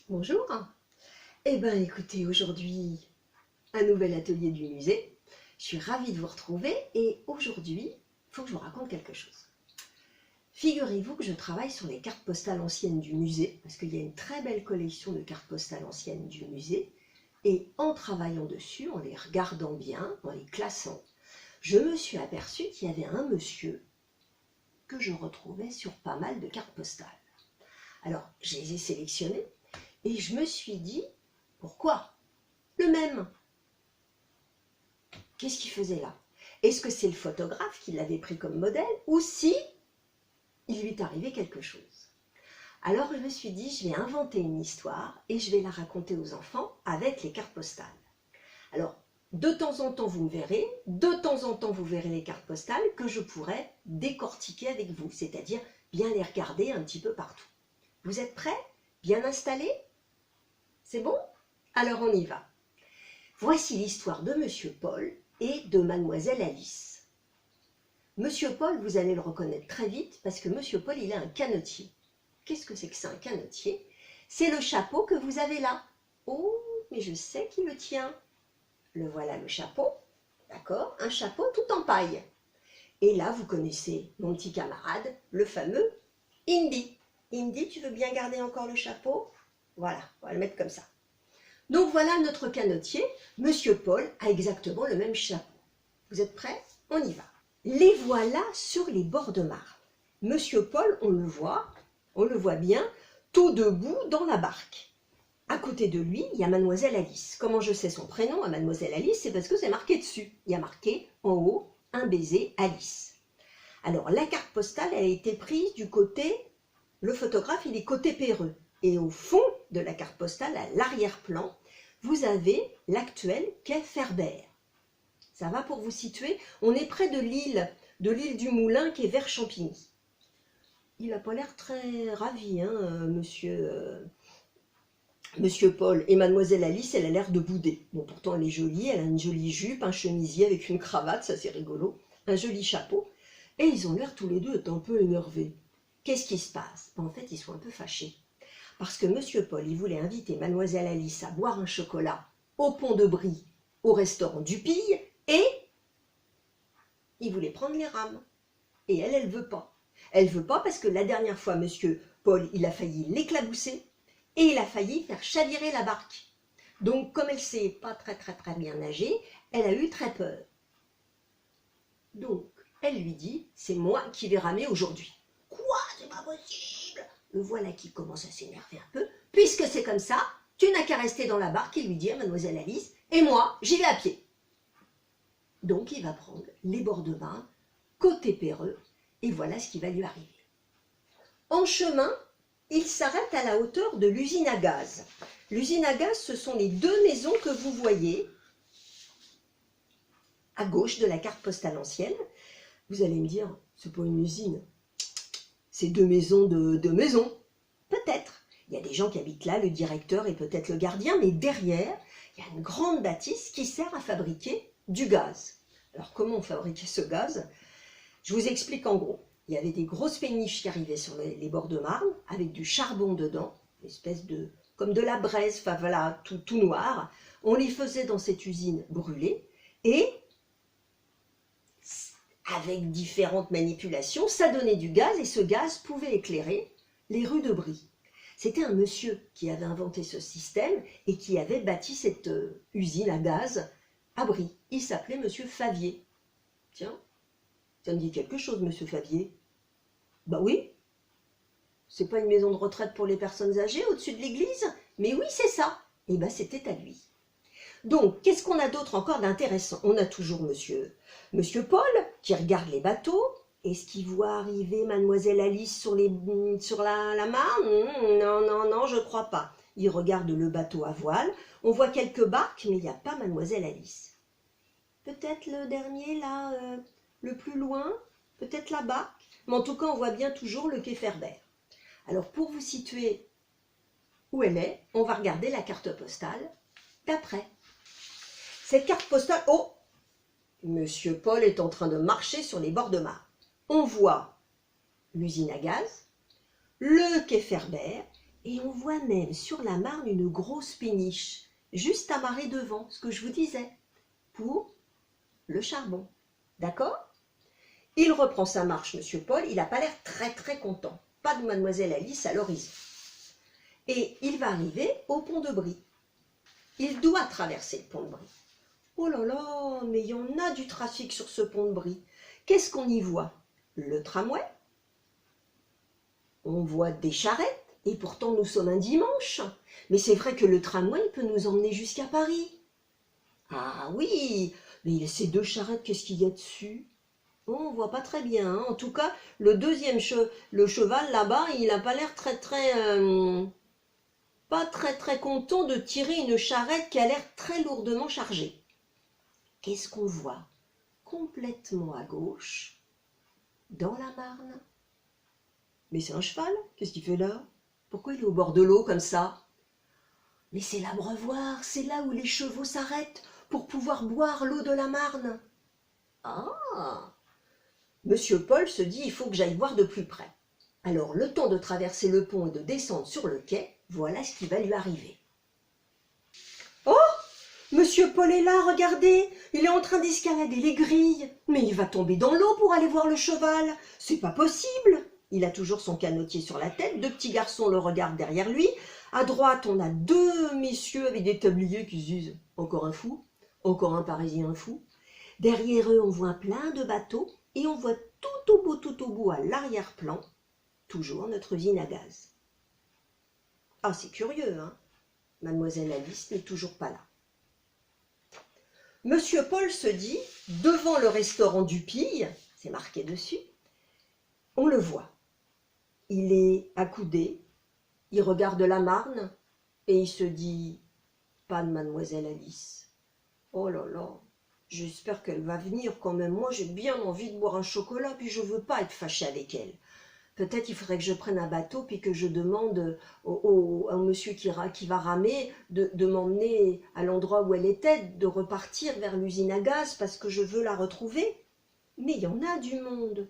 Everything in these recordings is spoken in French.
Bonjour. Eh bien écoutez, aujourd'hui, un nouvel atelier du musée. Je suis ravie de vous retrouver et aujourd'hui, il faut que je vous raconte quelque chose. Figurez-vous que je travaille sur les cartes postales anciennes du musée, parce qu'il y a une très belle collection de cartes postales anciennes du musée, et en travaillant dessus, en les regardant bien, en les classant, je me suis aperçue qu'il y avait un monsieur que je retrouvais sur pas mal de cartes postales. Alors, je les ai sélectionnées et je me suis dit, pourquoi le même? Qu'est-ce qu'il faisait là? Est-ce que c'est le photographe qui l'avait pris comme modèle ou si il lui est arrivé quelque chose? Alors je me suis dit, je vais inventer une histoire et je vais la raconter aux enfants avec les cartes postales. Alors, de temps en temps, vous me verrez, de temps en temps, vous verrez les cartes postales que je pourrais décortiquer avec vous, c'est-à-dire bien les regarder un petit peu partout. Vous êtes prêts? Bien installés? C'est bon? Alors on y va. Voici l'histoire de Monsieur Paul et de Mademoiselle Alice. Monsieur Paul, vous allez le reconnaître très vite parce que Monsieur Paul, il a un canotier. Qu'est-ce que c'est un canotier? C'est le chapeau que vous avez là. Oh, mais je sais qui le tient. Le voilà le chapeau, d'accord? Un chapeau tout en paille. Et là, vous connaissez mon petit camarade, le fameux Indy. Indy, tu veux bien garder encore le chapeau? Voilà, on va le mettre comme ça. Donc voilà notre canotier. Monsieur Paul a exactement le même chapeau. Vous êtes prêts? On y va. Les voilà sur les bords de marne. Monsieur Paul, on le voit bien, tout debout dans la barque. À côté de lui, il y a Mademoiselle Alice. Comment je sais son prénom à Mademoiselle Alice? C'est parce que c'est marqué dessus. Il y a marqué en haut, un baiser Alice. Alors la carte postale, elle a été prise du côté, le photographe, il est côté Perreux. Et au fond de la carte postale, à l'arrière-plan, vous avez l'actuel quai Ferber. Ça va pour vous situer? On est près de l'île du Moulin qui est vers Champigny. Il n'a pas l'air très ravi, hein, Monsieur Paul. Et Mademoiselle Alice, elle a l'air de bouder. Bon, pourtant, elle est jolie, elle a une jolie jupe, un chemisier avec une cravate, ça c'est rigolo, un joli chapeau. Et ils ont l'air tous les deux d'être un peu énervés. Qu'est-ce qui se passe? En fait, ils sont un peu fâchés. Parce que Monsieur Paul, il voulait inviter Mademoiselle Alice à boire un chocolat au Pont de Brie, au restaurant du Pille, et il voulait prendre les rames. Et elle veut pas. Elle veut pas parce que la dernière fois, Monsieur Paul, il a failli l'éclabousser et il a failli faire chavirer la barque. Donc, comme elle sait pas très bien nager, elle a eu très peur. Donc, elle lui dit, c'est moi qui vais ramer aujourd'hui. Quoi? C'est pas possible! Le voilà qui commence à s'énerver un peu. Puisque c'est comme ça, tu n'as qu'à rester dans la barque et lui dire, Mademoiselle Alice, et moi, j'y vais à pied. Donc, il va prendre les bords de marne, côté Perreux, et voilà ce qui va lui arriver. En chemin, il s'arrête à la hauteur de l'usine à gaz. L'usine à gaz, ce sont les deux maisons que vous voyez à gauche de la carte postale ancienne. Vous allez me dire, c'est pas une usine, c'est deux maisons de maisons. Peut-être. Il y a des gens qui habitent là, le directeur et peut-être le gardien, mais derrière, il y a une grande bâtisse qui sert à fabriquer du gaz. Alors comment on fabriquait ce gaz? Je vous explique en gros. Il y avait des grosses péniches qui arrivaient sur les bords de marne, avec du charbon dedans, une espèce de, comme de la braise, enfin voilà, tout noir. On les faisait dans cette usine brûler, et avec différentes manipulations, ça donnait du gaz, et ce gaz pouvait éclairer les rues de Brie. C'était un monsieur qui avait inventé ce système, et qui avait bâti cette usine à gaz à Brie. Il s'appelait Monsieur Favier. Tiens, ça me dit quelque chose, Monsieur Favier? Bah oui, c'est pas une maison de retraite pour les personnes âgées au-dessus de l'église? Mais oui, c'est ça. Et ben c'était à lui. Donc, qu'est-ce qu'on a d'autre encore d'intéressant? On a toujours Monsieur Paul qui regarde les bateaux. Est-ce qu'il voit arriver Mademoiselle Alice sur la Marne? Non, je crois pas. Il regarde le bateau à voile. On voit quelques barques, mais il n'y a pas Mademoiselle Alice. Peut-être le dernier, là, le plus loin, peut-être là-bas. Mais en tout cas, on voit bien toujours le quai Ferber. Alors, pour vous situer où elle est, on va regarder la carte postale d'après. Cette carte postale, oh, Monsieur Paul est en train de marcher sur les bords de marne. On voit l'usine à gaz, le quai Ferber Et on voit même sur la Marne une grosse péniche, juste amarrée devant, ce que je vous disais, pour le charbon. D'accord? Il reprend sa marche, Monsieur Paul, il n'a pas l'air très content. Pas de Mademoiselle Alice à l'horizon. Et il va arriver au pont de Brie. Il doit traverser le pont de Brie. Oh là là, mais il y en a du trafic sur ce pont de Brie. Qu'est-ce qu'on y voit? Le tramway. On voit des charrettes, et pourtant nous sommes un dimanche. Mais c'est vrai que le tramway peut nous emmener jusqu'à Paris. Ah oui, mais ces deux charrettes, qu'est-ce qu'il y a dessus? Oh, on voit pas très bien. Hein. En tout cas, le deuxième le cheval là-bas, il n'a pas l'air pas très content de tirer une charrette qui a l'air très lourdement chargée. Qu'est-ce qu'on voit? Complètement à gauche, dans la Marne. Mais c'est un cheval, qu'est-ce qu'il fait là? Pourquoi il est au bord de l'eau comme ça? Mais c'est l'abreuvoir, c'est là où les chevaux s'arrêtent pour pouvoir boire l'eau de la Marne. Ah! Monsieur Paul se dit, il faut que j'aille voir de plus près. Alors, le temps de traverser le pont et de descendre sur le quai, voilà ce qui va lui arriver. Oh! Monsieur Paul est là, regardez! Il est en train d'escalader les grilles. Mais il va tomber dans l'eau pour aller voir le cheval. C'est pas possible! Il a toujours son canotier sur la tête, deux petits garçons le regardent derrière lui. À droite, on a deux messieurs avec des tabliers qui se disent « Encore un fou, encore un Parisien fou ». Derrière eux, on voit plein de bateaux et on voit tout au bout, à l'arrière-plan, toujours notre usine à gaz. Ah, c'est curieux, hein? Mademoiselle Alice n'est toujours pas là. Monsieur Paul se dit, devant le restaurant du Pille, c'est marqué dessus, on le voit. Il est accoudé, il regarde la Marne et il se dit, pas de Mademoiselle Alice. Oh là là, j'espère qu'elle va venir quand même. Moi, j'ai bien envie de boire un chocolat, puis je veux pas être fâchée avec elle. Peut-être il faudrait que je prenne un bateau, puis que je demande au monsieur qui va ramer de m'emmener à l'endroit où elle était, de repartir vers l'usine à gaz, parce que je veux la retrouver. Mais il y en a du monde.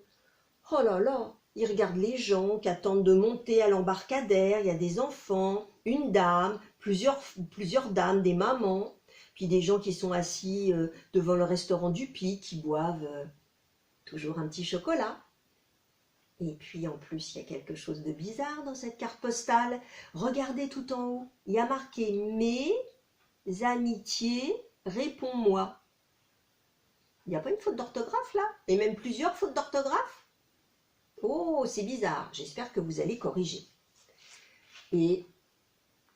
Oh là là, il regarde les gens qui attendent de monter à l'embarcadère, il y a des enfants, une dame, plusieurs dames, des mamans, puis des gens qui sont assis devant le restaurant du Pic, qui boivent toujours un petit chocolat. Et puis en plus, il y a quelque chose de bizarre dans cette carte postale. Regardez tout en haut, il y a marqué « Mes amitiés, réponds-moi ». Il n'y a pas une faute d'orthographe là? Et même plusieurs fautes d'orthographe? Oh, c'est bizarre, j'espère que vous allez corriger. Et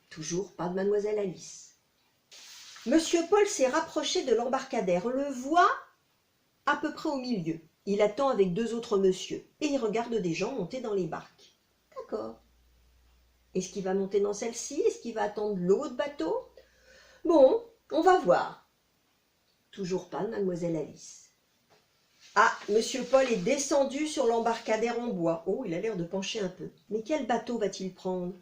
toujours pas de Mademoiselle Alice. Monsieur Paul s'est rapproché de l'embarcadère, on le voit à peu près au milieu. Il attend avec deux autres messieurs et il regarde des gens monter dans les barques. D'accord. Est-ce qu'il va monter dans celle-ci? Est-ce qu'il va attendre l'autre bateau? Bon, on va voir. Toujours pas de Mademoiselle Alice. Ah, Monsieur Paul est descendu sur l'embarcadère en bois. Oh, il a l'air de pencher un peu. Mais quel bateau va-t-il prendre?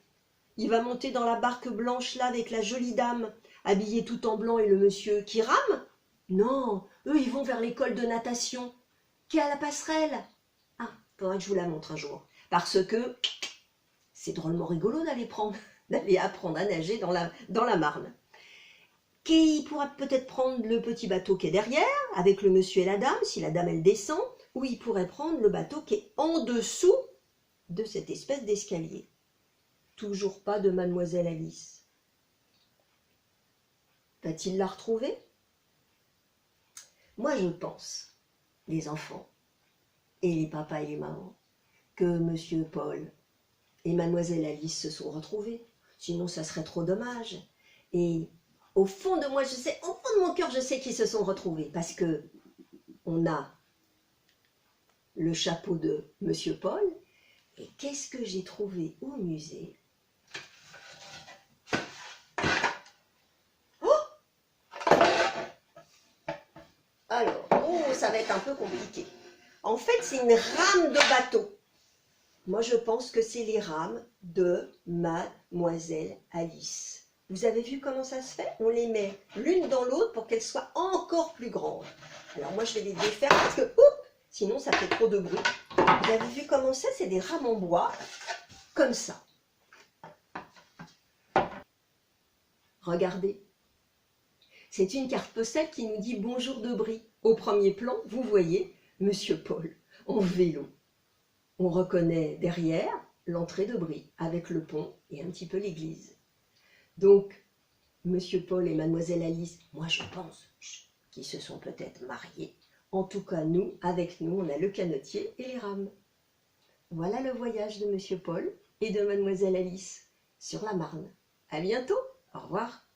Il va monter dans la barque blanche là avec la jolie dame, habillée tout en blanc et le monsieur qui rame? Non, eux ils vont vers l'école de natation, qui est à la passerelle. Ah, faudrait que je vous la montre un jour. Parce que c'est drôlement rigolo d'aller apprendre à nager dans la Marne. Qui pourra peut-être prendre le petit bateau qui est derrière, avec le monsieur et la dame, si la dame elle descend, ou il pourrait prendre le bateau qui est en dessous de cette espèce d'escalier. Toujours pas de Mademoiselle Alice. Va-t-il la retrouver? Moi je pense, les enfants, et les papas et les mamans, que Monsieur Paul et Mademoiselle Alice se sont retrouvés. Sinon ça serait trop dommage. Et au fond de moi, je sais, au fond de mon cœur, je sais qu'ils se sont retrouvés. Parce que on a le chapeau de Monsieur Paul. Et qu'est-ce que j'ai trouvé au musée? Oh! Alors, oh, ça va être un peu compliqué. En fait, c'est une rame de bateau. Moi, je pense que c'est les rames de Mademoiselle Alice. Vous avez vu comment ça se fait? On les met l'une dans l'autre pour qu'elles soient encore plus grandes. Alors moi, je vais les défaire parce que sinon, ça fait trop de bruit. Vous avez vu comment c'est? C'est des rames en bois, comme ça. Regardez. C'est une carte postale qui nous dit bonjour de Brie. Au premier plan, vous voyez Monsieur Paul en vélo. On reconnaît derrière l'entrée de Brie avec le pont et un petit peu l'église. Donc, Monsieur Paul et Mademoiselle Alice, moi je pense qu'ils se sont peut-être mariés. En tout cas, nous, avec nous, on a le canotier et les rames. Voilà le voyage de Monsieur Paul et de Mademoiselle Alice sur la Marne. À bientôt, au revoir.